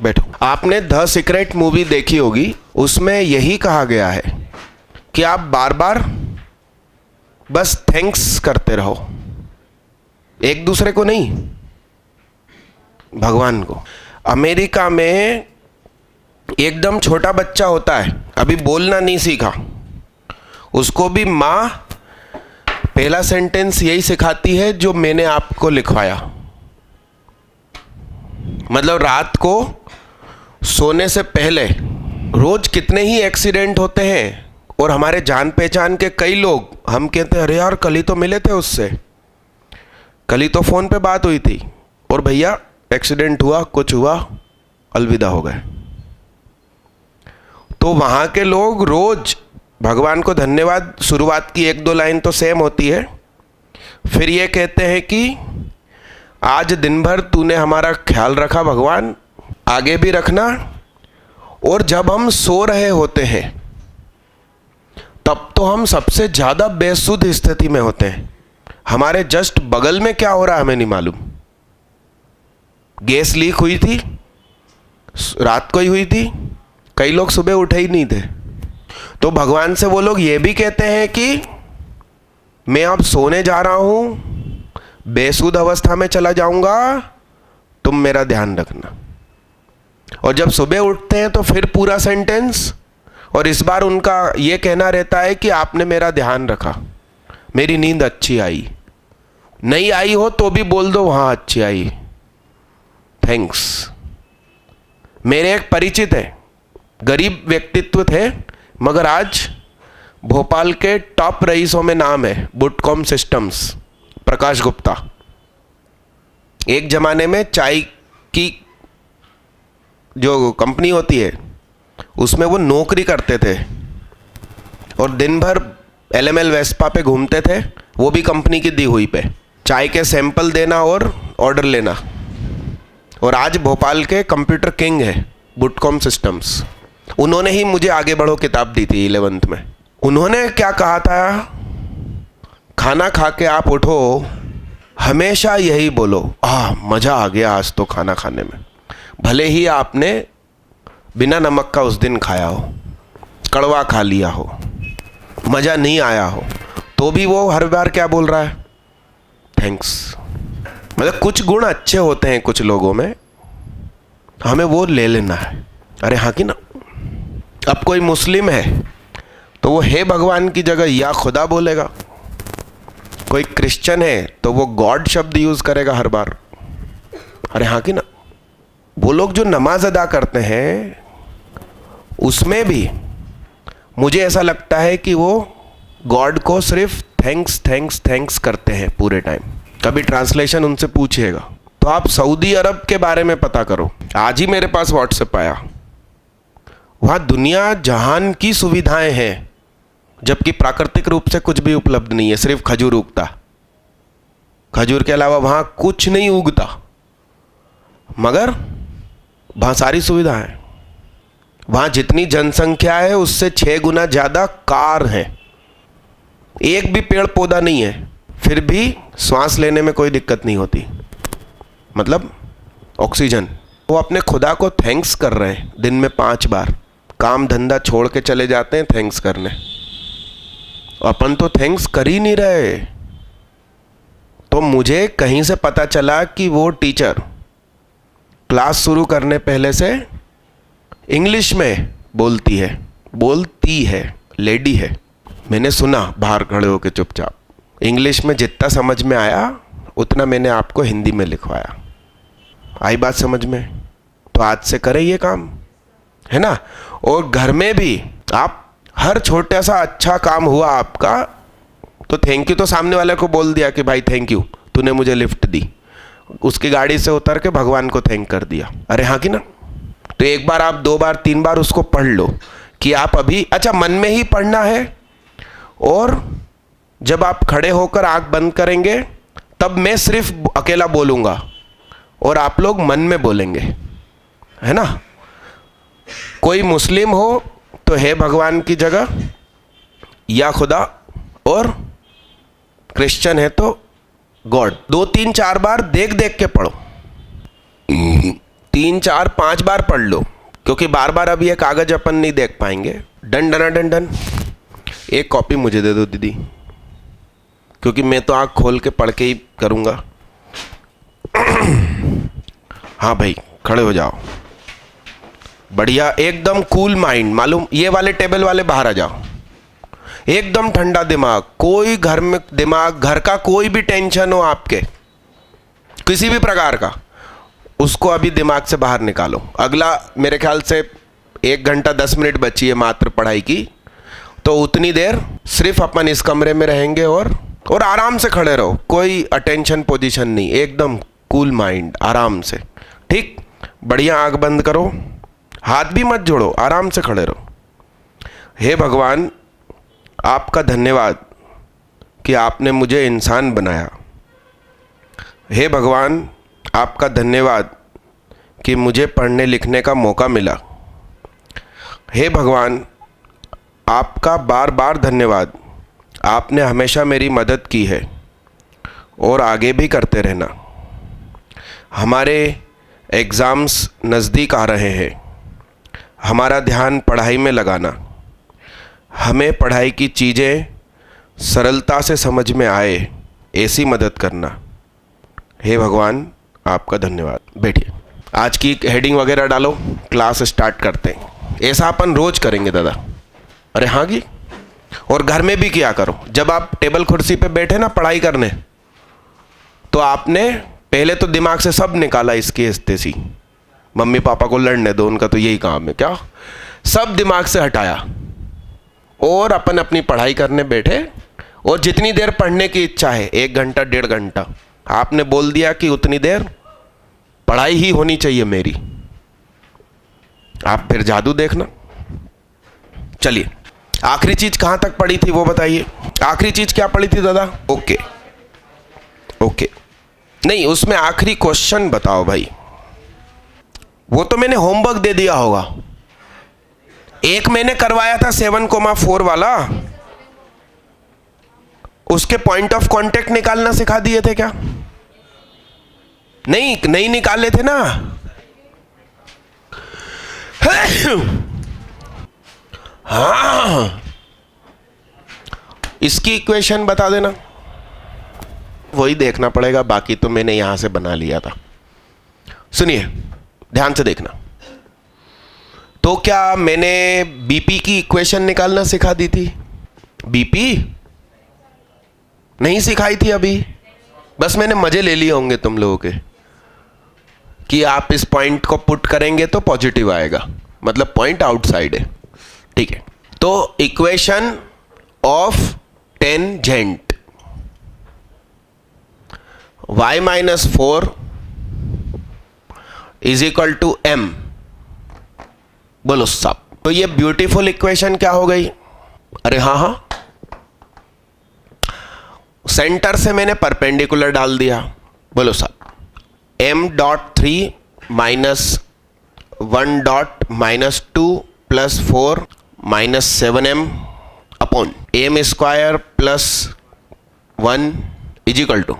बैठो। आपने the secret movie देखी होगी, उसमें यही कहा गया है कि आप बार बार बस थैंक्स करते रहो, एक दूसरे को नहीं, भगवान को। अमेरिका में एकदम छोटा बच्चा होता है, अभी बोलना नहीं सीखा, उसको भी माँ पहला सेंटेंस यही सिखाती है जो मैंने आपको लिखवाया। मतलब रात को सोने से पहले रोज कितने ही एक्सीडेंट होते हैं, और हमारे जान पहचान के कई लोग, हम कहते हैं अरे यार कल ही तो मिले थे उससे, कल ही तो फ़ोन पे बात हुई थी, और भैया एक्सीडेंट हुआ, कुछ हुआ, अलविदा हो गए। तो वहाँ के लोग रोज भगवान को धन्यवाद, शुरुआत की 1-2 लाइन तो सेम होती है, फिर ये कहते हैं कि आज दिन भर तूने हमारा ख्याल रखा भगवान, आगे भी रखना। और जब हम सो रहे होते हैं तब तो हम सबसे ज़्यादा बेसुध स्थिति में होते हैं, हमारे जस्ट बगल में क्या हो रहा है हमें नहीं मालूम। गैस लीक हुई थी, रात को ही हुई थी, कई लोग सुबह उठे ही नहीं थे। तो भगवान से वो लोग ये भी कहते हैं कि मैं अब सोने जा रहा हूँ, बेसुध अवस्था में चला जाऊंगा, तुम मेरा ध्यान रखना। और जब सुबह उठते हैं तो फिर पूरा सेंटेंस, और इस बार उनका ये कहना रहता है कि आपने मेरा ध्यान रखा, मेरी नींद अच्छी आई, नहीं आई हो तो भी बोल दो हाँ अच्छी आई, थैंक्स। मेरे एक परिचित है, गरीब व्यक्तित्व थे, मगर आज भोपाल के टॉप रईसों में नाम है, बुटकॉम सिस्टम्स, प्रकाश गुप्ता। एक जमाने में चाय की जो कंपनी होती है उसमें वो नौकरी करते थे, और दिन भर LML वेस्पा पे घूमते थे, वो भी कंपनी की दी हुई पे, चाय के सैंपल देना और ऑर्डर लेना। और आज भोपाल के कंप्यूटर किंग है बुटकॉम सिस्टम्स। उन्होंने ही मुझे आगे बढ़ो किताब दी थी 11th में। उन्होंने क्या कहा था, खाना खा के आप उठो, हमेशा यही बोलो मज़ा आ गया आज तो खाना खाने में, भले ही आपने बिना नमक का उस दिन खाया हो, कड़वा खा लिया हो, मज़ा नहीं आया हो, तो भी वो हर बार क्या बोल रहा है, थैंक्स। मतलब कुछ गुण अच्छे होते हैं कुछ लोगों में, हमें वो ले लेना है। अरे हाँ कि ना। अब कोई मुस्लिम है तो वो हे भगवान की जगह या खुदा बोलेगा, कोई क्रिश्चियन है तो वो गॉड शब्द यूज़ करेगा हर बार। अरे हाँ कि ना। वो लोग जो नमाज अदा करते हैं उसमें भी मुझे ऐसा लगता है कि वो गॉड को सिर्फ थैंक्स थैंक्स थैंक्स करते हैं पूरे टाइम। कभी ट्रांसलेशन उनसे पूछिएगा तो आप सऊदी अरब के बारे में पता करो। आज ही मेरे पास व्हाट्सएप आया, वहाँ दुनिया जहान की सुविधाएं हैं, जबकि प्राकृतिक रूप से कुछ भी उपलब्ध नहीं है, सिर्फ खजूर उगता, खजूर के अलावा वहाँ कुछ नहीं उगता, मगर वहाँ सारी सुविधा है। वहाँ जितनी जनसंख्या है उससे 6 गुना ज़्यादा कार हैं, एक भी पेड़ पौधा नहीं है, फिर भी सांस लेने में कोई दिक्कत नहीं होती, मतलब ऑक्सीजन। वो अपने खुदा को थैंक्स कर रहे हैं दिन में 5 बार, काम धंधा छोड़ के चले जाते हैं थैंक्स करने। अपन तो थैंक्स कर ही नहीं रहे। तो मुझे कहीं से पता चला कि वो टीचर क्लास शुरू करने पहले से इंग्लिश में बोलती है, लेडी है। मैंने सुना बाहर खड़े होकर चुपचाप, इंग्लिश में जितना समझ में आया उतना मैंने आपको हिंदी में लिखवाया। आई बात समझ में? तो आज से करें ये काम, है ना। और घर में भी आप हर छोटा सा अच्छा काम हुआ आपका तो थैंक यू तो सामने वाले को बोल दिया कि भाई थैंक यू, तूने मुझे लिफ्ट दी, उसकी गाड़ी से उतर के भगवान को थैंक कर दिया। अरे हाँ कि ना। तो 1 बार आप 2 बार 3 बार उसको पढ़ लो कि आप अभी अच्छा मन में ही पढ़ना है, और जब आप खड़े होकर आंख बंद करेंगे तब मैं सिर्फ अकेला बोलूँगा और आप लोग मन में बोलेंगे, है ना। कोई मुस्लिम हो तो हे भगवान की जगह या खुदा, और क्रिश्चियन है तो गॉड। 2 3 4 बार देख देख के पढ़ो। 3 4 5 बार पढ़ लो, क्योंकि बार बार अब ये कागज अपन नहीं देख पाएंगे। Done done done done. एक कॉपी मुझे दे दो दीदी, क्योंकि मैं तो आँख खोल के पढ़ के ही करूँगा। हाँ भाई, खड़े हो जाओ। बढ़िया, एकदम कूल माइंड। मालूम, ये वाले टेबल वाले बाहर आ जाओ। एकदम ठंडा दिमाग, कोई घर में घर का कोई भी टेंशन हो आपके किसी भी प्रकार का, उसको अभी दिमाग से बाहर निकालो। अगला मेरे ख्याल से 1 घंटा 10 मिनट बची है मात्र पढ़ाई की, तो उतनी देर सिर्फ अपन इस कमरे में रहेंगे और आराम से खड़े रहो। कोई अटेंशन पोजीशन नहीं, एकदम कूल माइंड, आराम से। ठीक, बढ़िया। आंख बंद करो, हाथ भी मत जोड़ो, आराम से खड़े रहो। हे भगवान, आपका धन्यवाद कि आपने मुझे इंसान बनाया। हे भगवान, आपका धन्यवाद कि मुझे पढ़ने लिखने का मौका मिला। हे भगवान, आपका बार बार धन्यवाद, आपने हमेशा मेरी मदद की है और आगे भी करते रहना। हमारे एग्ज़ाम्स नज़दीक आ रहे हैं, हमारा ध्यान पढ़ाई में लगाना। हमें पढ़ाई की चीज़ें सरलता से समझ में आए, ऐसी मदद करना। हे भगवान, आपका धन्यवाद। बैठिए, आज की हेडिंग वगैरह डालो, क्लास स्टार्ट करते हैं। ऐसा अपन रोज़ करेंगे दादा। अरे हाँ जी, और घर में भी किया करो। जब आप टेबल कुर्सी पे बैठे ना पढ़ाई करने, तो आपने पहले तो दिमाग से सब निकाला, इसकी इस्तेसी, मम्मी पापा को लड़ने दो, उनका तो यही काम है, क्या सब दिमाग से हटाया और अपन अपनी पढ़ाई करने बैठे। और जितनी देर पढ़ने की इच्छा है, 1 घंटा 1.5 घंटा, आपने बोल दिया कि उतनी देर पढ़ाई ही होनी चाहिए मेरी। आप फिर जादू देखना। चलिए, आखिरी चीज कहां तक पढ़ी थी वो बताइए। आखिरी चीज क्या पढ़ी थी दादा? ओके ओके, नहीं उसमें आखिरी क्वेश्चन बताओ भाई। वो तो मैंने होमवर्क दे दिया होगा। एक मैंने करवाया था 7,4 वाला, उसके पॉइंट ऑफ कांटेक्ट निकालना सिखा दिए थे क्या? नहीं निकाले थे ना। हाँ, इसकी इक्वेशन बता देना, वही देखना पड़ेगा, बाकी तो मैंने यहां से बना लिया था। सुनिए, ध्यान से देखना। तो क्या मैंने बीपी की इक्वेशन निकालना सिखा दी थी? बीपी नहीं सिखाई थी अभी, बस मैंने मजे ले लिए होंगे तुम लोगों के कि आप इस पॉइंट को पुट करेंगे तो पॉजिटिव आएगा, मतलब पॉइंट आउटसाइड है। ठीक है, तो equation of tangent y-4 is equal to m। बोलो सब। तो ये ब्यूटीफुल इक्वेशन क्या हो गई? अरे हाँ, सेंटर से मैंने परपेंडिकुलर डाल दिया। बोलो सब। m.3 minus 1.-2 plus 4 minus 7m upon m square plus 1 is equal to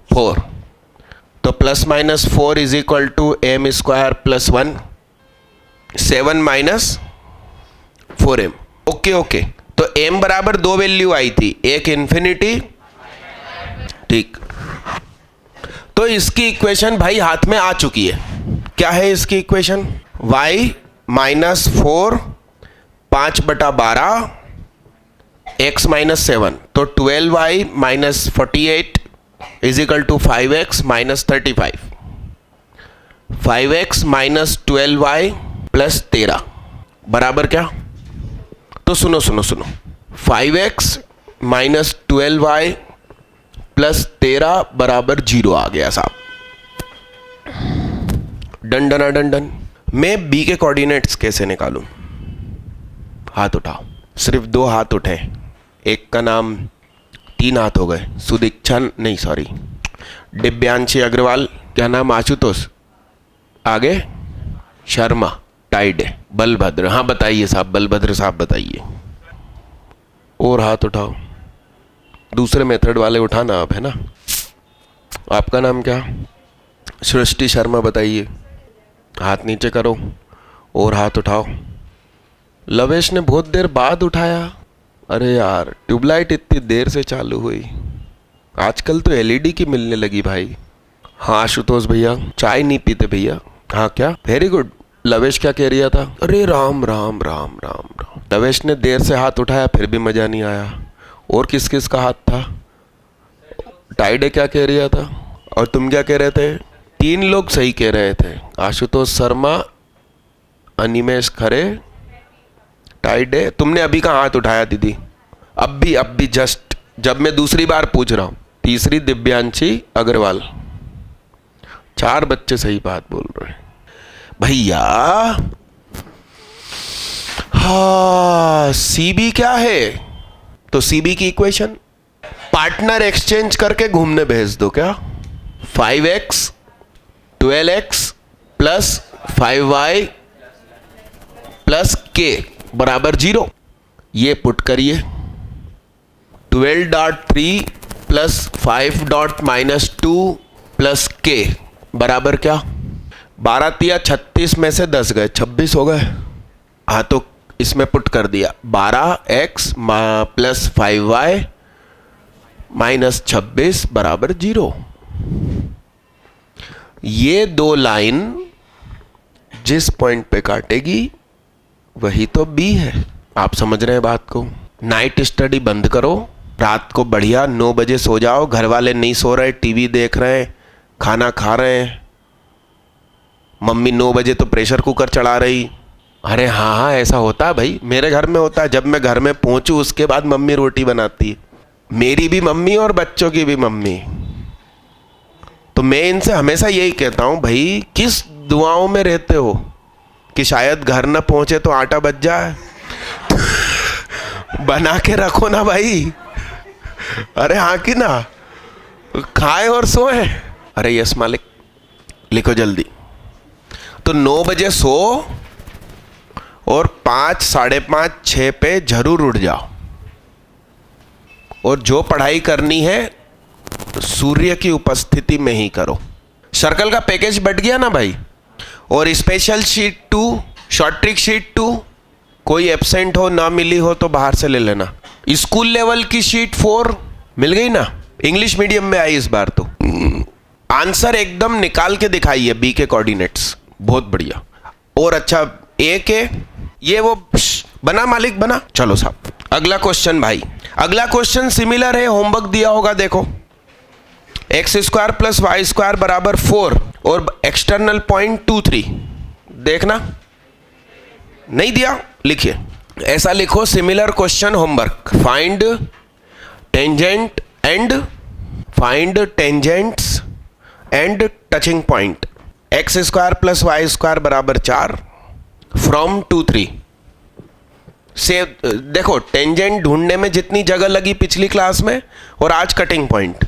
4। तो plus minus 4 is equal to m square plus 1, 7 minus 4m। Okay, तो m बराबर 2 वैल्यू आई थी, एक इन्फिनिटी। ठीक, तो इसकी इक्वेशन भाई हाथ में आ चुकी है। क्या है इसकी इक्वेशन? y-4 5/12 x माइनस 7, तो 12y minus 48 is equal to 5x minus 35। 5x minus 12y plus 13 बराबर क्या? तो सुनो 5x माइनस 12y प्लस 13 बराबर 0 आ गया साहब। डन। मैं b के कोऑर्डिनेट्स कैसे निकालूं? हाथ उठाओ। सिर्फ 2 हाथ उठे, एक का नाम 3 हाथ हो गए। सुदीक्षा नहीं, सॉरी, दिव्यांशी अग्रवाल, क्या नाम? आशुतोष, आगे शर्मा, टाइड, बलभद्र। हाँ बताइए साहब, बलभद्र साहब बताइए। और हाथ उठाओ, दूसरे मेथड वाले उठाना आप, है ना। आपका नाम क्या? सृष्टि शर्मा बताइए। हाथ नीचे करो और हाथ उठाओ। लवेश ने बहुत देर बाद उठाया। अरे यार, ट्यूबलाइट इतनी देर से चालू हुई। आजकल तो एलईडी की मिलने लगी भाई। हाँ आशुतोष भैया, चाय नहीं पीते भैया? हाँ क्या, वेरी गुड। लवेश क्या कह रहा था? अरे राम राम राम राम राम। लवेश ने देर से हाथ उठाया फिर भी मजा नहीं आया। और किस किस का हाथ था? टाइडे क्या कह रहा था? और तुम क्या कह रहे थे? 3 लोग सही कह रहे थे, आशुतोष शर्मा, अनिमेश खरे, टाइडे। तुमने अभी कहाँ हाथ उठाया दीदी? अब भी जस्ट जब मैं दूसरी बार पूछ रहा हूँ। तीसरी दिव्यांशी अग्रवाल। 4 बच्चे सही बात बोल रहे हैं भैया। हाँ, सीबी क्या है? तो सीबी की इक्वेशन पार्टनर एक्सचेंज करके घूमने भेज दो क्या? 5x 12x plus 5y plus k बराबर 0। ये पुट करिए। 12.3 प्लस 5.-2 प्लस k बराबर क्या? 12 तिया 36 में से 10 गए, 26 हो गए। हाँ तो इसमें पुट कर दिया 12x प्लस 5y माइनस 26 बराबर 0। ये 2 लाइन जिस पॉइंट पे काटेगी वही तो B है। आप समझ रहे हैं बात को? नाइट स्टडी बंद करो, रात को बढ़िया 9 बजे सो जाओ। घर वाले नहीं सो रहे, टीवी देख रहे हैं, खाना खा रहे हैं। मम्मी 9 बजे तो प्रेशर कुकर चढ़ा रही। अरे हाँ हाँ, ऐसा होता है भाई, मेरे घर में होता है। जब मैं घर में पहुंचूं उसके बाद मम्मी रोटी बनाती है। मेरी भी मम्मी और बच्चों की भी मम्मी। तो मैं इनसे हमेशा यही कहता हूं, भाई किस दुआओं में रहते हो कि शायद घर न पहुंचे तो आटा बच जाए। बना के रखो ना भाई। अरे हाँ कि ना, खाए और सोए। अरे यस मालिक, लिखो जल्दी। तो 9 बजे सो और 5, 5:30, 6 पे जरूर उठ जाओ। और जो पढ़ाई करनी है सूर्य की उपस्थिति में ही करो। सर्कल का पैकेज बढ़ गया ना भाई। और special sheet 2, short trick sheet 2, कोई एब्सेंट हो ना मिली हो तो बाहर से ले लेना। स्कूल लेवल की शीट 4 मिल गई ना, इंग्लिश मीडियम में आई इस बार तो। आंसर एकदम निकाल के दिखाइए, बी के कोऑर्डिनेट्स, बहुत बढ़िया। और अच्छा ए के ये वो बना मालिक बना। चलो साहब अगला क्वेश्चन भाई। अगला क्वेश्चन सिमिलर है, होमवर्क दिया होगा देखो। x² प्लस y² बराबर 4 और एक्सटर्नल पॉइंट 2, 3 देखना। नहीं दिया, लिखिए ऐसा लिखो। Similar question homework. Find tangents and touching point. x² plus y² बराबर 4 फ्रॉम 2, 3 से। देखो टेंजेंट ढूंढने में जितनी जगह लगी पिछली क्लास में और आज कटिंग पॉइंट,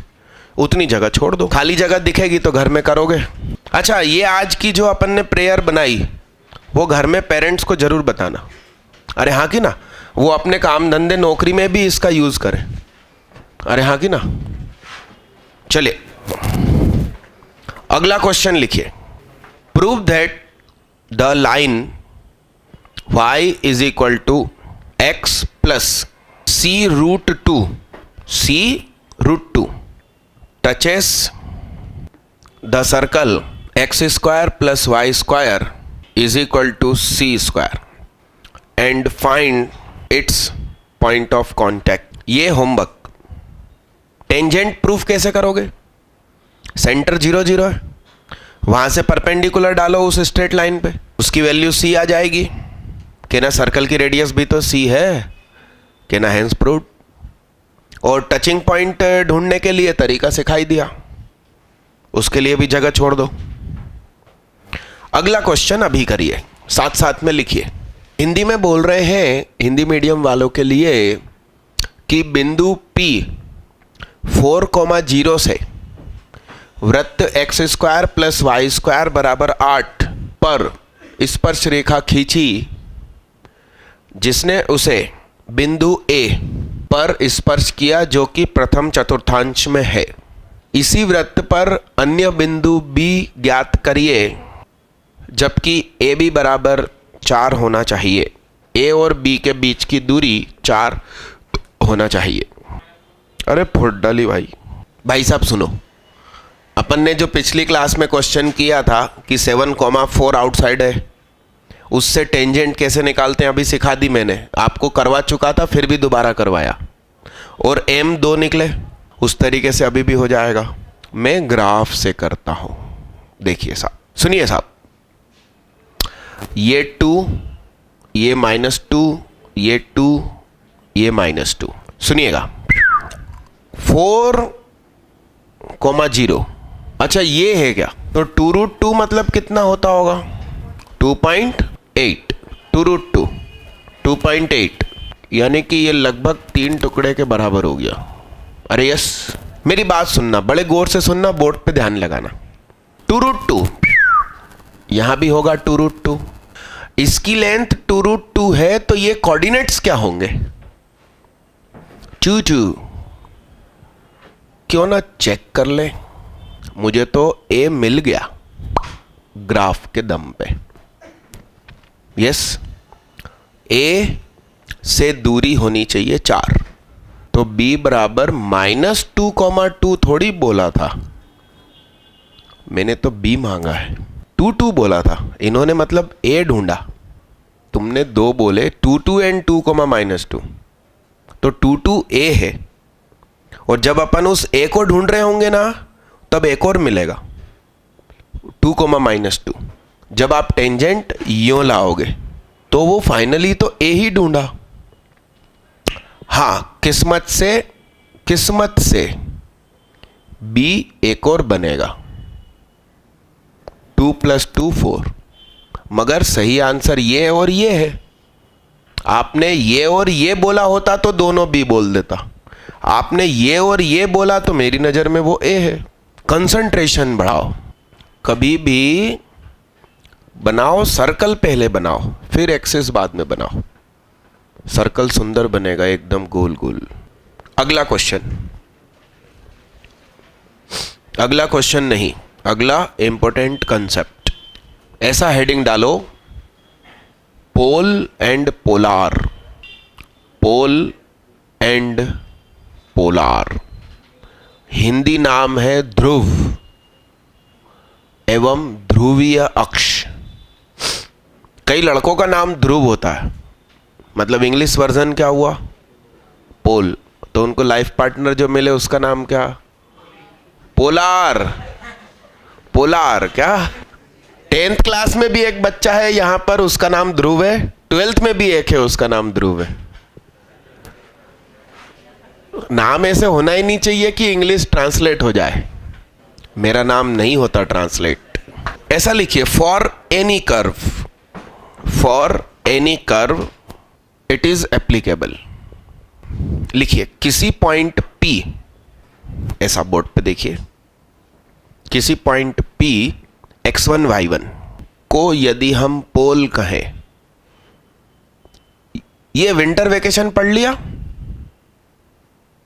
उतनी जगह छोड़ दो। खाली जगह दिखेगी तो घर में करोगे। अच्छा, ये आज की जो अपन ने प्रेयर बनाई वो घर में पेरेंट्स को जरूर बताना। अरे हाँ कि ना, वो अपने काम धंधे नौकरी में भी इसका यूज करें। अरे हाँ कि ना। चलिए अगला क्वेश्चन लिखिए। Prove that the line y is equal to x plus c√2 touches the circle x² plus y² is equal to c² and find its point of contact। ये होमवर्क। टेंजेंट प्रूफ कैसे करोगे? Centre 0, 0 है, वहां से perpendicular डालो उस straight line पे, उसकी वैल्यू c आ जाएगी। कि ना सर्कल की रेडियस भी तो c है, कि ना हेंस प्रूव्ड। और टचिंग पॉइंट ढूंढने के लिए तरीका सिखाई दिया, उसके लिए भी जगह छोड़ दो। अगला क्वेश्चन अभी करिए, साथ साथ में लिखिए। हिंदी में बोल रहे हैं हिंदी मीडियम वालों के लिए कि बिंदु P 4,0 से वृत्त x² प्लस y² बराबर 8 पर स्पर्श रेखा खींची, जिसने उसे बिंदु A पर स्पर्श किया जो कि प्रथम चतुर्थांश में है। इसी वृत्त पर अन्य बिंदु B ज्ञात करिए जबकि AB बराबर 4 होना चाहिए। A और B के बीच की दूरी 4 होना चाहिए। अरे फुट डाली भाई साहब सुनो, अपन ने जो पिछली क्लास में क्वेश्चन किया था कि 7,4 आउटसाइड है, उससे टेंजेंट कैसे निकालते हैं अभी सिखा दी मैंने, आपको करवा चुका था फिर भी दोबारा करवाया, और M 2 निकले, उस तरीके से अभी भी हो जाएगा। मैं ग्राफ से करता हूं, देखिए साहब, सुनिए साहब, ये 2, ये -2, ये 2, ये -2, सुनिएगा 4,0। अच्छा ये है क्या, तो 2√2 मतलब कितना होता होगा 2.8, 2√2 2.8, यानी कि ये लगभग 3 टुकड़े के बराबर हो गया। अरे यस, मेरी बात सुनना, बड़े गौर से सुनना, बोर्ड पे ध्यान लगाना। 2√2 यहां भी होगा 2√2, इसकी लेंथ 2√2 है, तो ये कोऑर्डिनेट्स क्या होंगे 2 2। क्यों ना चेक कर ले, मुझे तो A मिल गया ग्राफ के दम पे। यस, A से दूरी होनी चाहिए 4, तो B बराबर -2,2 थोड़ी बोला था मैंने, तो B मांगा है। 2 2 बोला था इन्होंने, मतलब A ढूंढा, तुमने 2 बोले 2 2 एंड 2, -2, तो 2 2 A है, और जब अपन उस A को ढूंढ रहे होंगे ना, तब एक और मिलेगा 2, -2। जब आप टेंजेंट यूं लाओगे तो वो फाइनली तो A ही ढूंढा। हाँ, किस्मत से B एक और बनेगा, 2 + 2 4, मगर सही आंसर ये है और ये है। आपने ये और ये बोला होता तो दोनों B बोल देता, आपने ये और ये बोला तो मेरी नजर में वो A है। कंसंट्रेशन बढ़ाओ, कभी भी बनाओ सर्कल पहले बनाओ, फिर एक्सिस बाद में बनाओ, सर्कल सुंदर बनेगा एकदम गोल गोल। अगला क्वेश्चन नहीं, अगला इंपॉर्टेंट कंसेप्ट। ऐसा हेडिंग डालो, pole and polar, pole and polar, Hindi नाम है ध्रुव एवं ध्रुवीय अक्ष। कई लड़कों का नाम ध्रुव होता है, मतलब इंग्लिश वर्जन क्या हुआ पोल, तो उनको लाइफ पार्टनर जो मिले उसका नाम क्या पोलार। पोलार क्या, 10th क्लास में भी एक बच्चा है यहां पर, उसका नाम ध्रुव है, 12th में भी एक है उसका नाम ध्रुव है। नाम ऐसे होना ही नहीं चाहिए कि इंग्लिश ट्रांसलेट हो जाए, मेरा नाम नहीं होता ट्रांसलेट। ऐसा लिखिए, for any curve it is applicable. लिखिए किसी पॉइंट P, ऐसा बोर्ड पे देखिए, किसी पॉइंट P x1 y1 को यदि हम पोल कहें, ये विंटर वेकेशन पढ़ लिया,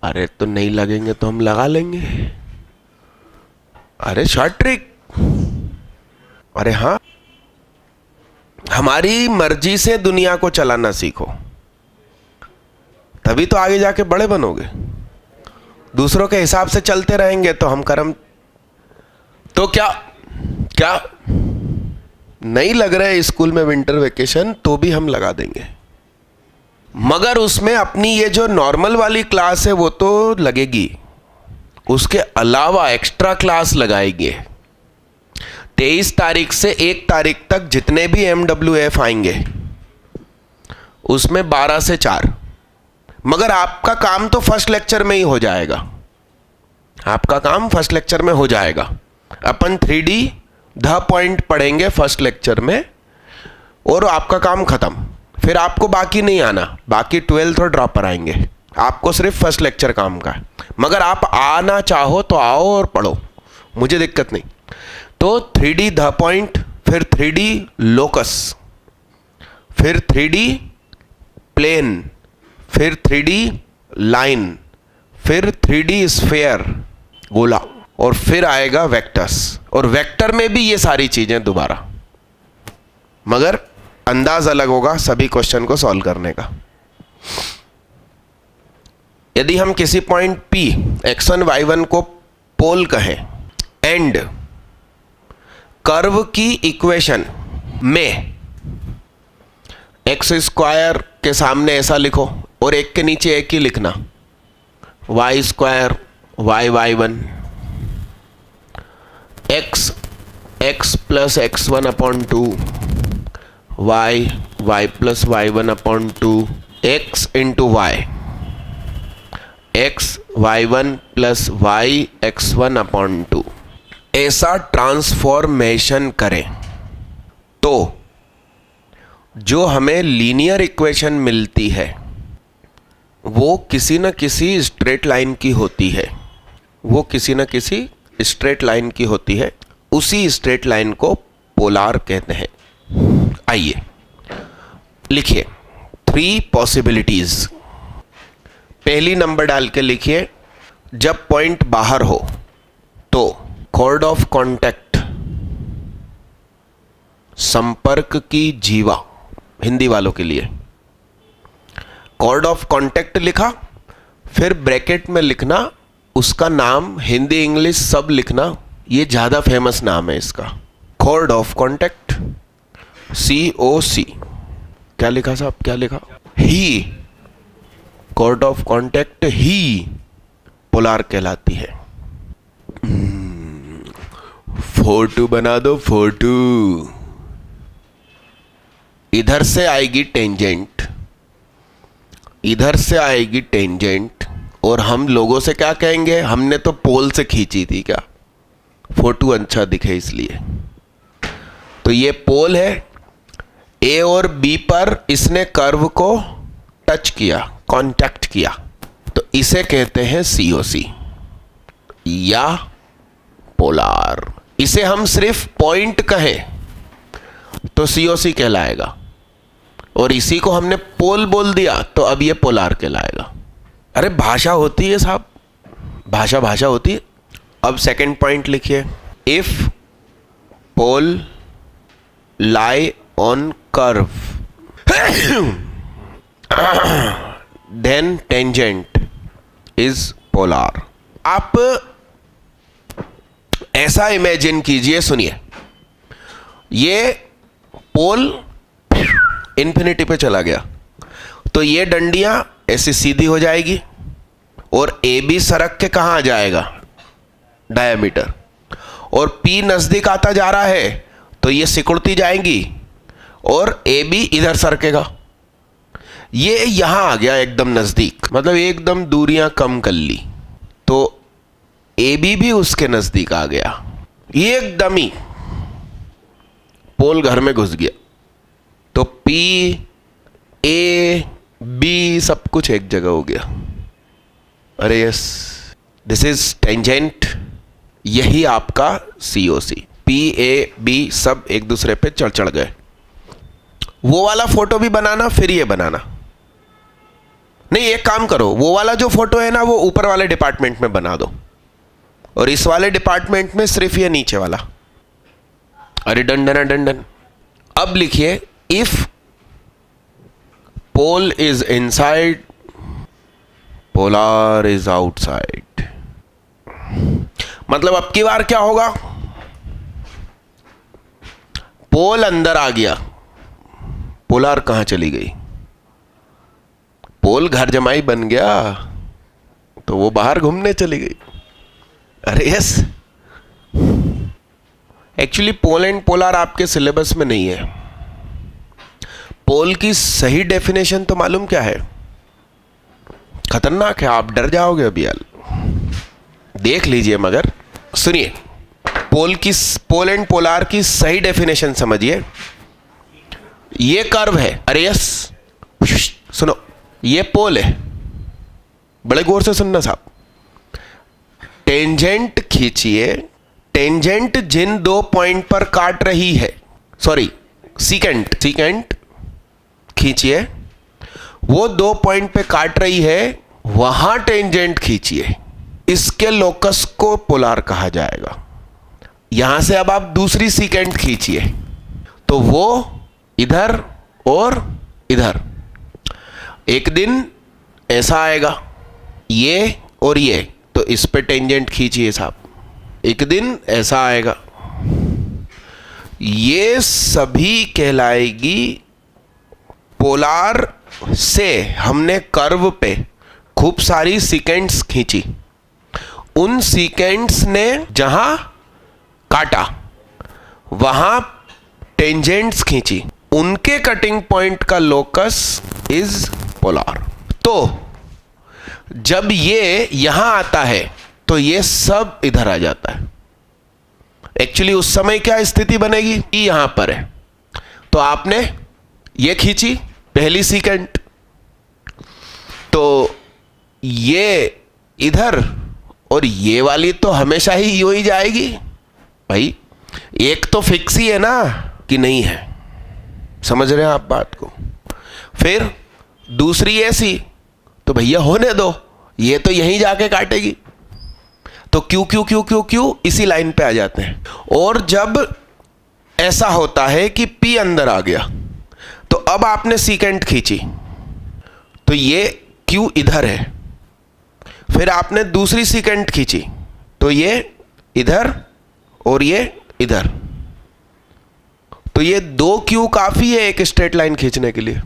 अरे तो नहीं लगेंगे तो हम लगा लेंगे, अरे शॉर्ट ट्रिक, अरे हाँ, हमारी मर्जी से दुनिया को चलाना सीखो, तभी तो आगे जाके बड़े बनोगे। दूसरों के हिसाब से चलते रहेंगे तो हम कर्म, तो क्या नहीं लग रहा है स्कूल में विंटर वेकेशन, तो भी हम लगा देंगे, मगर उसमें अपनी ये जो नॉर्मल वाली क्लास है वो तो लगेगी, उसके अलावा एक्स्ट्रा क्लास लगाएंगे। 23 तारीख से 1 तारीख तक जितने भी MWF आएंगे उसमें 12 से 4, मगर आपका काम तो फर्स्ट लेक्चर में ही हो जाएगा, आपका काम फर्स्ट लेक्चर में हो जाएगा। अपन 3D द पॉइंट पढ़ेंगे फर्स्ट लेक्चर में और आपका काम खत्म, फिर आपको बाकी नहीं आना, बाकी 12th और ड्रॉपर आएंगे, आपको सिर्फ फर्स्ट लेक्चर काम का है। मगर आप आना चाहो तो आओ और पढ़ो, मुझे दिक्कत नहीं। तो 3D द पॉइंट, फिर 3D लोकस, फिर 3D प्लेन, फिर 3D लाइन, फिर 3D स्फेयर गोला, और फिर आएगा वेक्टर्स, और वेक्टर में भी ये सारी चीजें दोबारा, मगर अंदाज अलग होगा सभी क्वेश्चन को सॉल्व करने का। यदि हम किसी पॉइंट P x1 y1 को पोल कहें एंड कर्व की इक्वेशन में एक्स स्क्वायर के सामने ऐसा लिखो और एक के नीचे एक ही लिखना, Y square Y Y one, X X plus X one upon two, Y Y plus Y one upon two, X into Y, X Y one plus Y X one upon two, ऐसा transformation करें तो जो हमें linear equation मिलती है वो किसी न किसी स्ट्रेट लाइन की होती है, वो किसी न किसी स्ट्रेट लाइन की होती है, उसी स्ट्रेट लाइन को पोलार कहते हैं। आइए लिखिए 3 पॉसिबिलिटीज। पहली नंबर डाल के लिखिए, जब पॉइंट बाहर हो तो कॉर्ड ऑफ कॉन्टैक्ट, संपर्क की जीवा, हिंदी वालों के लिए कॉर्ड ऑफ कॉन्टैक्ट लिखा, फिर ब्रैकेट में लिखना उसका नाम, हिंदी इंग्लिश सब लिखना, ये ज्यादा फेमस नाम है इसका, कॉर्ड ऑफ कॉन्टैक्ट, COC। क्या लिखा साहब, क्या लिखा? ही, कॉर्ड ऑफ कॉन्टैक्ट ही पोलार कहलाती है। फोटो बना दो, फोटो। इधर से आएगी टेंजेंट, इधर से आएगी टेंजेंट, और हम लोगों से क्या कहेंगे, हमने तो पोल से खींची थी क्या, फोटो अच्छा दिखे इसलिए। तो ये पोल है, ए और बी पर इसने कर्व को टच किया, कांटेक्ट किया, तो इसे कहते हैं COC या पोलार। इसे हम सिर्फ पॉइंट कहें तो COC कहलाएगा, और इसी को हमने पोल बोल दिया तो अब ये पोलार कहलाएगा। अरे भाषा होती है साहब, भाषा भाषा होती है। अब सेकंड पॉइंट लिखिए, if pole lie on curve then tangent is polar. आप ऐसा इमेजिन कीजिए, सुनिए, ये पोल इन्फिनिटी पे चला गया तो ये डंडियां ऐसी सीधी हो जाएगी और AB सरक के कहां आ जाएगा, डायमीटर, और P नजदीक आता जा रहा है तो ये सिकुड़ती जाएंगी और AB इधर सरकेगा। ये यहां आ गया एकदम नजदीक, मतलब एकदम दूरियां कम कर ली, तो AB भी उसके नजदीक आ गया, एकदम ही पोल घर में घुस गया, तो P A B सब कुछ एक जगह हो गया। अरे यस, दिस इज टेंजेंट, यही आपका COC। P A B सब एक दूसरे पे चढ़ गए। वो वाला फोटो भी बनाना, फिर ये बनाना नहीं, एक काम करो, वो वाला जो फोटो है ना वो ऊपर वाले डिपार्टमेंट में बना दो, और इस वाले डिपार्टमेंट में सिर्फ ये नीचे वाला। अरे डंडन डंडन। अब लिखिए, if pole is inside polar is outside. मतलब अब की बार क्या होगा, पोल अंदर आ गया, पोलार कहां चली गई, पोल घर जमाई बन गया तो वो बाहर घूमने चली गई। अरे yes, actually pole and polar आपके सिलेबस में नहीं है। पोल की सही डेफिनेशन तो मालूम क्या है, खतरनाक है, आप डर जाओगे अभी यार, देख लीजिए। मगर सुनिए, पोल एंड पोलार की सही डेफिनेशन समझिए। ये कर्व है, अरे यस सुनो, ये पोल है, बड़े गौर से सुनना साहब। टेंजेंट खींचिए, टेंजेंट जिन 2 पॉइंट पर काट रही है, सॉरी सीकेंट खींचिए, वो 2 पॉइंट पे काट रही है, वहां टेंजेंट खींचिए। इसके लोकस को पोलार कहा जाएगा। यहां से अब आप दूसरी सीकेंट खींचिए तो वो इधर और इधर। एक दिन ऐसा आएगा, ये और ये, तो इस पे टेंजेंट खींचिए साहब। एक दिन ऐसा आएगा, ये सभी कहलाएगी पोलार से हमने कर्व पे खूब सारी सीकेंट्स खींची। उन सीकेंट्स ने जहां काटा वहां टेंजेंट्स खींची, उनके कटिंग पॉइंट का लोकस इज पोलार। तो जब ये यहां आता है तो ये सब इधर आ जाता है। एक्चुअली उस समय क्या स्थिति बनेगी, ये यहां पर है तो आपने ये खींची पहली सीकेंट, तो ये इधर और ये वाली तो हमेशा ही यूं ही जाएगी भाई। एक तो फिक्स ही है ना कि नहीं है, समझ रहे हैं आप बात को। फिर दूसरी ऐसी, तो भैया होने दो, ये तो यहीं जाके काटेगी। तो क्यों क्यों क्यों क्यों क्यों इसी लाइन पे आ जाते हैं। और जब ऐसा होता है कि P अंदर आ गया तो अब आपने सीकेंट खींची तो ये Q इधर है, फिर आपने दूसरी सीकेंट खींची तो ये इधर और ये इधर, तो ये 2 Q काफी है एक स्ट्रेट लाइन खींचने के लिए।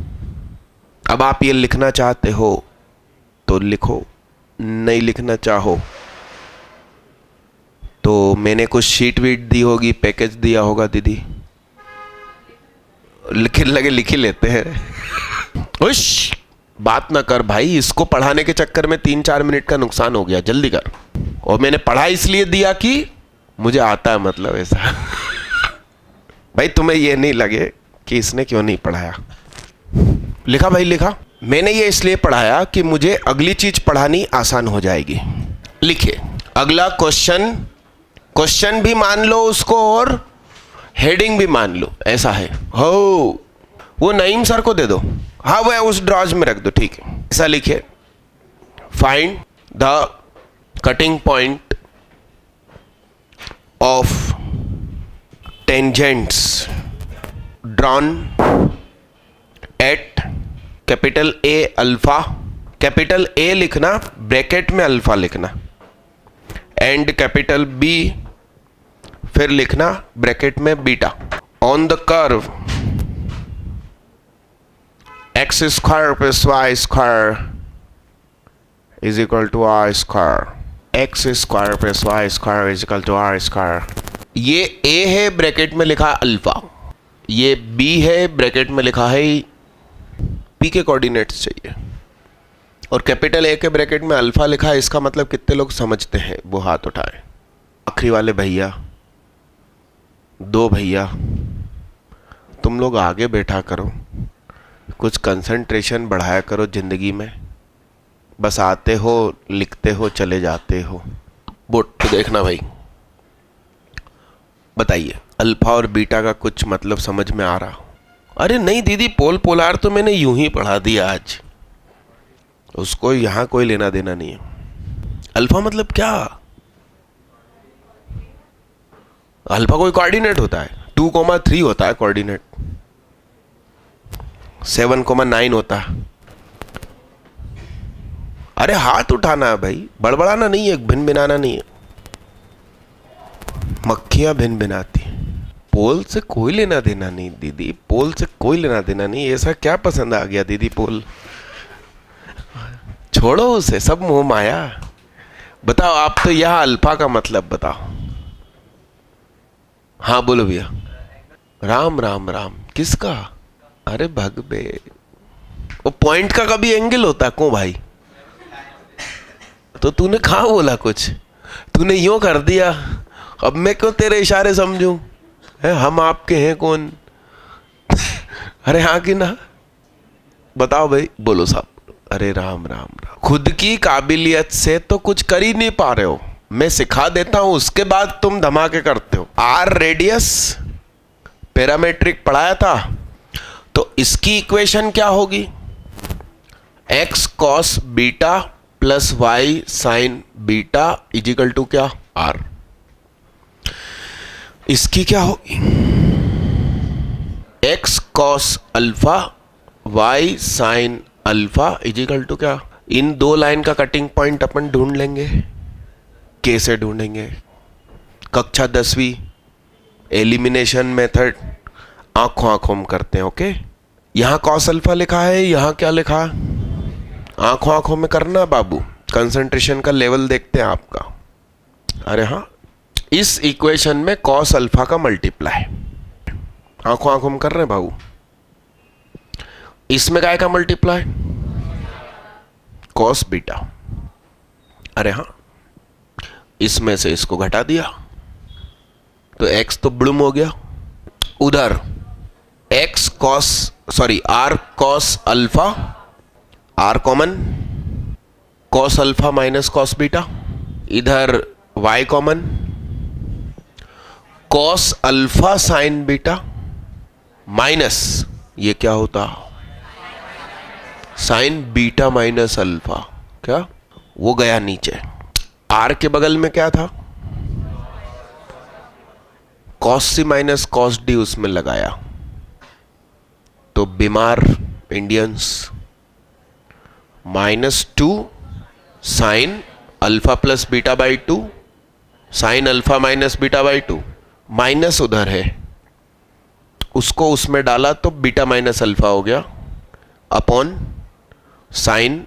अब आप ये लिखना चाहते हो तो लिखो, नहीं लिखना चाहो तो मैंने कुछ शीट वीट दी होगी, पैकेज दिया होगा दीदी, लिखे लगे लिख ही लेते हैं। उश, बात ना कर भाई, इसको पढ़ाने के चक्कर में 3-4 मिनट का नुकसान हो गया, जल्दी कर। और मैंने पढ़ा इसलिए दिया कि मुझे आता है, मतलब ऐसा। भाई तुम्हें ये नहीं लगे कि इसने क्यों नहीं पढ़ाया। लिखा भाई लिखा। मैंने ये इसलिए पढ़ाया कि मुझे अगली चीज पढ़ानी आसान हो जाएगी। लिखिए अगला क्वेश्चन, क्वेश्चन भी मान लो उसको और हेडिंग भी मान लो, ऐसा है। हो वो नईम सर को दे दो, हाँ वो उस ड्रॉज में रख दो, ठीक है। ऐसा लिखिए, find the cutting point of tangents drawn at capital A alpha, capital A लिखना, ब्रैकेट में अल्फा लिखना, एंड कैपिटल बी, फिर लिखना ब्रैकेट में beta, on the curve X square plus Y square is equal to R square, X square plus Y square is equal to R square. ये A है, bracket में लिखा alpha, ये B है, bracket में लिखा है पी के कोऑर्डिनेट्स चाहिए, और कैपिटल ए के ब्रैकेट में अल्फा लिखा है। इसका मतलब कितने लोग समझते हैं वो हाथ उठाएं। आखिरी वाले भैया, 2 भैया, तुम लोग आगे बैठा करो, कुछ कंसंट्रेशन बढ़ाया करो जिंदगी में, बस आते हो लिखते हो चले जाते हो। बोर्ड तो देखना भाई, बताइए अल्फा और बीटा का कुछ मतलब समझ में आ रहा? अरे नहीं दीदी, पोल पोलार तो मैंने यूं ही पढ़ा दिया आज, उसको यहां कोई लेना देना नहीं है। अल्फा मतलब क्या? अल्फा कोई कोऑर्डिनेट होता है, 2,3 होता है कोऑर्डिनेट, 7,9 होता है। अरे हाथ उठाना है भाई, बड़बड़ाना नहीं है, भिन भिनाना नहीं है। मक्खियां भिन भिनाती, पोल से कोई लेना देना नहीं दीदी, पोल से कोई लेना देना नहीं। ऐसा क्या पसंद आ गया दीदी पोल? छोड़ो उसे, सब मोह माया। बताओ आप तो यहां अल्फा का मतलब बताओ। हाँ बोलो भैया। राम राम राम, किसका? अरे भगबे, वो पॉइंट का कभी एंगल होता है क्यों भाई? तो तूने कहाँ बोला कुछ, तूने यूं कर दिया, अब मैं क्यों तेरे इशारे समझूं? हम आपके हैं कौन? अरे हाँ कि ना, बताओ भाई, बोलो साहब। अरे राम राम राम, खुद की काबिलियत से तो कुछ कर ही नहीं पा रहे हो, मैं सिखा देता हूं उसके बाद तुम धमाके करते हो। आर रेडियस पैरामेट्रिक पढ़ाया था, तो इसकी इक्वेशन क्या होगी? X cos beta plus Y sine beta is equal to क्या, आर। इसकी क्या होगी, X cos alpha Y sine alpha is equal to क्या। इन दो लाइन का कटिंग पॉइंट अपन ढूंढ लेंगे। कैसे ढूंढेंगे, कक्षा 10वीं एलिमिनेशन मेथड, आंखों आंखों में करते हैं। ओके, यहां कॉस अल्फा लिखा है, यहां क्या लिखा, आंखों आंखों में करना बाबू। कंसंट्रेशन का लेवल देखते हैं आपका। अरे हाँ, इस इक्वेशन में कॉस अल्फा का मल्टीप्लाई, आंखों आंखों में कर रहे हैं बाबू। इसमें काय का मल्टीप्लाई, कॉस बीटा। अरे हाँ, इसमें से इसको घटा दिया तो x तो ब्लूम हो गया। उधर x cos r cos alpha, r common, cos alpha minus cos beta. इधर y common, cos alpha sign beta minus ये क्या होता, साइन बीटा माइनस अल्फा। क्या वो गया नीचे। r के बगल में क्या था, कॉस सी माइनस कॉस डी, उसमें लगाया तो बीमार Indians -2 sine alpha plus beta by 2, sine alpha minus beta by 2, minus उधर है उसको उसमें डाला तो बीटा माइनस अल्फा हो गया, upon sine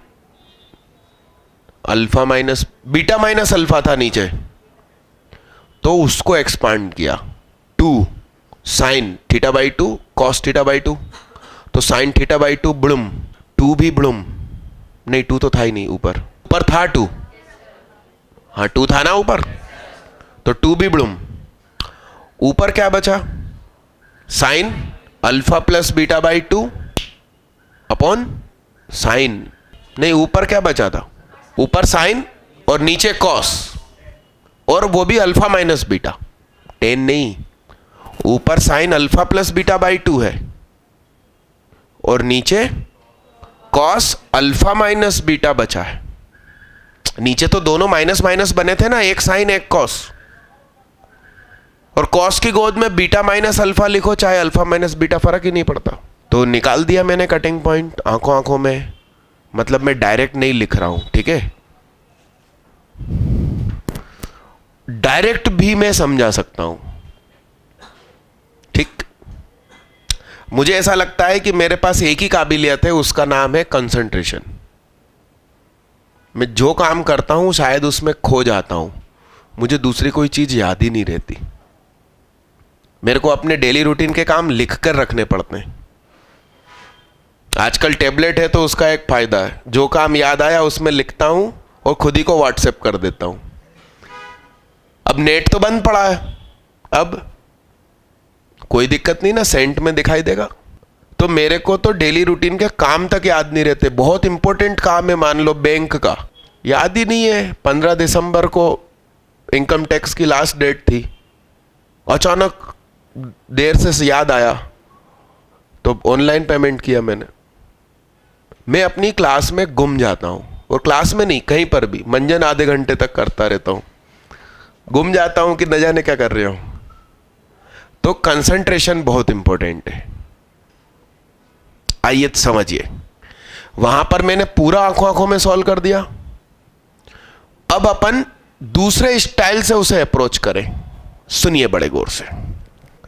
alpha minus beta minus alpha था नीचे तो उसको एक्सपांड किया, 2 sine theta by 2 cos theta by 2, तो साइन थीटा बाई 2 ब्लूम, 2 भी ब्लूम नहीं, 2 तो था ही नहीं, ऊपर था 2, हाँ 2 था ना ऊपर, तो 2 भी ब्लूम। ऊपर क्या बचा, sine alpha plus beta by 2 upon sine, नहीं ऊपर क्या बचा था, ऊपर साइन और नीचे कॉस, और वो भी अल्फा माइनस बीटा, 10 नहीं, ऊपर sine alpha plus beta by 2 है और नीचे कॉस अल्फा माइनस बीटा बचा है। नीचे तो दोनों माइनस माइनस बने थे ना, एक साइन एक कॉस, और कॉस की गोद में बीटा माइनस अल्फा लिखो चाहे अल्फा माइनस बीटा, फर्क ही नहीं पड़ता। तो निकाल दिया मैंने कटिंग पॉइंट आंखों आंखों में, मतलब मैं डायरेक्ट नहीं लिख रहा हूं, ठीक है, डायरेक्ट भी मैं समझा सकता हूं, ठीक। मुझे ऐसा लगता है कि मेरे पास एक ही काबिलियत है, उसका नाम है कंसंट्रेशन। मैं जो काम करता हूं शायद उसमें खो जाता हूं, मुझे दूसरी कोई चीज याद ही नहीं रहती। मेरे को अपने डेली रूटीन के काम लिख कर रखने पड़ते हैं। आजकल टैबलेट है तो उसका एक फायदा है, जो काम याद आया उसमें लिखता हूं और खुद ही को व्हाट्सएप कर देता हूं। अब नेट तो बंद पड़ा है, अब कोई दिक्कत नहीं ना, सेंट में दिखाई देगा। तो मेरे को तो डेली रूटीन के काम तक याद नहीं रहते, बहुत इंपॉर्टेंट काम है, मान लो बैंक का, याद ही नहीं है। 15 दिसंबर को इनकम टैक्स की लास्ट डेट थी, अचानक देर से याद आया तो ऑनलाइन पेमेंट किया मैंने। मैं अपनी क्लास में गुम जाता हूं, और क्लास में नहीं कहीं पर भी, मंजन आधे घंटे तक करता रहता हूं, गुम जाता हूं कि न जाने क्या कर रहे हो। तो कंसंट्रेशन बहुत इंपॉर्टेंट है। आइए समझिए, वहां पर मैंने पूरा आंखों आंखों में सॉल्व कर दिया। अब अपन दूसरे स्टाइल से उसे अप्रोच करें। सुनिए बड़े गौर से,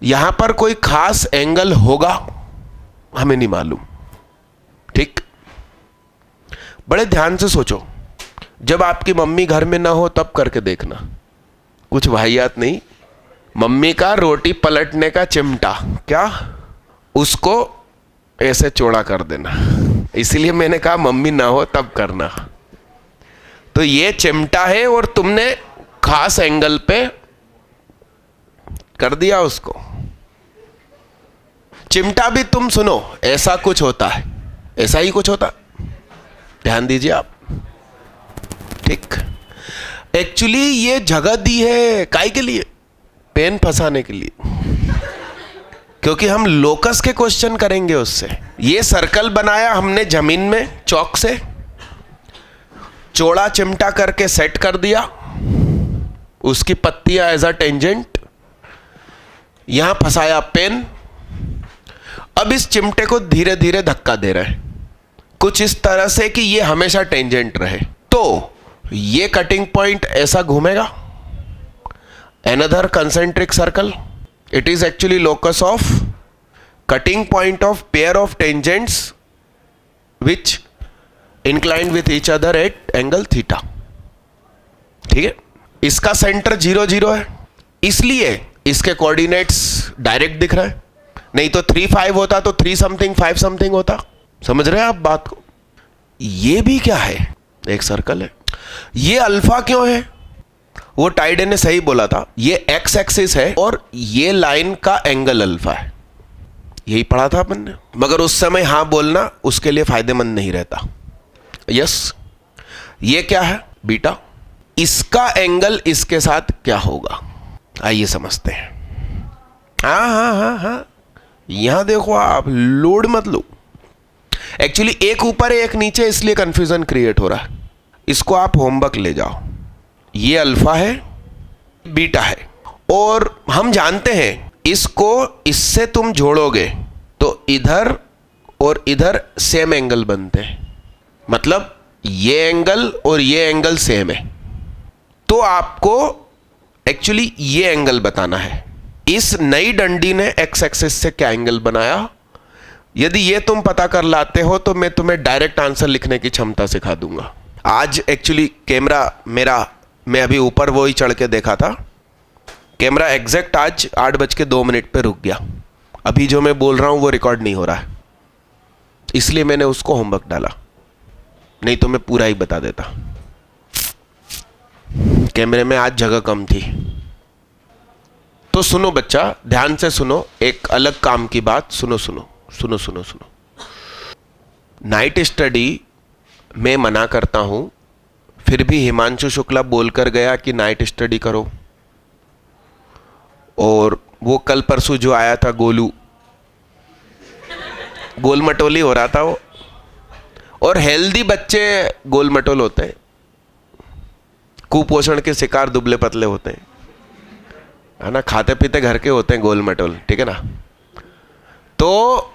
यहां पर कोई खास एंगल होगा हमें नहीं मालूम, ठीक। बड़े ध्यान से सोचो, जब आपकी मम्मी घर में ना हो तब करके देखना, कुछ वाहियात नहीं। मम्मी का रोटी पलटने का चिमटा, क्या उसको ऐसे चौड़ा कर देना, इसलिए मैंने कहा मम्मी ना हो तब करना। तो ये चिमटा है और तुमने खास एंगल पे कर दिया उसको। चिमटा भी तुम सुनो, ऐसा कुछ होता है, ऐसा ही कुछ होता, ध्यान दीजिए आप, ठीक। एक्चुअली ये जगह दी है काहे के लिए, पेन फंसाने के लिए, क्योंकि हम लोकस के क्वेश्चन करेंगे उससे। ये सर्कल बनाया हमने जमीन में चौक से, चौड़ा चिमटा करके सेट कर दिया, उसकी पत्तियां एज अ टेंजेंट, यहां फंसाया पेन। अब इस चिमटे को धीरे धीरे धक्का दे रहे हैं कुछ इस तरह से कि ये हमेशा टेंजेंट रहे। तो ये कटिंग पॉइंट ऐसा घूमेगा, another concentric circle. It is actually locus of cutting point of pair of tangents which inclined with each other at angle theta. ठीक है, इसका सेंटर 0 0 है, इसलिए इसके कोऑर्डिनेट्स डायरेक्ट दिख रहे हैं। नहीं तो 3 5 होता तो 3 समथिंग 5 समथिंग होता। समझ रहे हैं आप बात को? ये भी क्या है, एक सर्कल है। ये अल्फा क्यों है? वो टाइडे ने सही बोला था, ये एक्स एक्सिस है और ये लाइन का एंगल अल्फा है। यही पढ़ा था अपन ने, मगर उस समय हां बोलना उसके लिए फायदेमंद नहीं रहता। यस, ये क्या है? बीटा। इसका एंगल इसके साथ क्या होगा, आइए समझते हैं। हाँ, यहां देखो, आप लोड मत लो। एक्चुअली एक ऊपर है एक नीचे, इसलिए कंफ्यूजन क्रिएट हो रहा है। इसको आप होमवर्क ले जाओ। ये अल्फा है, बीटा है, और हम जानते हैं इसको इससे तुम जोड़ोगे तो इधर और इधर सेम एंगल बनते हैं, मतलब ये एंगल और ये एंगल सेम है। तो आपको एक्चुअली ये एंगल बताना है। इस नई डंडी ने एक्स एक्सिस से क्या एंगल बनाया, यदि ये तुम पता कर लाते हो तो मैं तुम्हें डायरेक्ट आंसर लिखने की क्षमता सिखा दूंगा। आज एक्चुअली कैमरा मेरा, मैं अभी ऊपर वो ही चढ़ के देखा था, कैमरा एग्जैक्ट आज 8:02 पे रुक गया। अभी जो मैं बोल रहा हूं वो रिकॉर्ड नहीं हो रहा है, इसलिए मैंने उसको होमवर्क डाला, नहीं तो मैं पूरा ही बता देता। कैमरे में आज जगह कम थी। तो सुनो बच्चा, ध्यान से सुनो, एक अलग काम की बात सुनो सुनो सुनो सुनो सुनो। नाइट स्टडी मैं मना करता हूं, फिर भी हिमांशु शुक्ला बोलकर गया कि नाइट स्टडी करो। और वो कल परसों जो आया था गोलू, गोल मटोली हो रहा था वो। और हेल्दी बच्चे गोल मटोल होते हैं, कुपोषण के शिकार दुबले पतले होते हैं, है ना, खाते पीते घर के होते हैं गोल मटोल, ठीक है ना। तो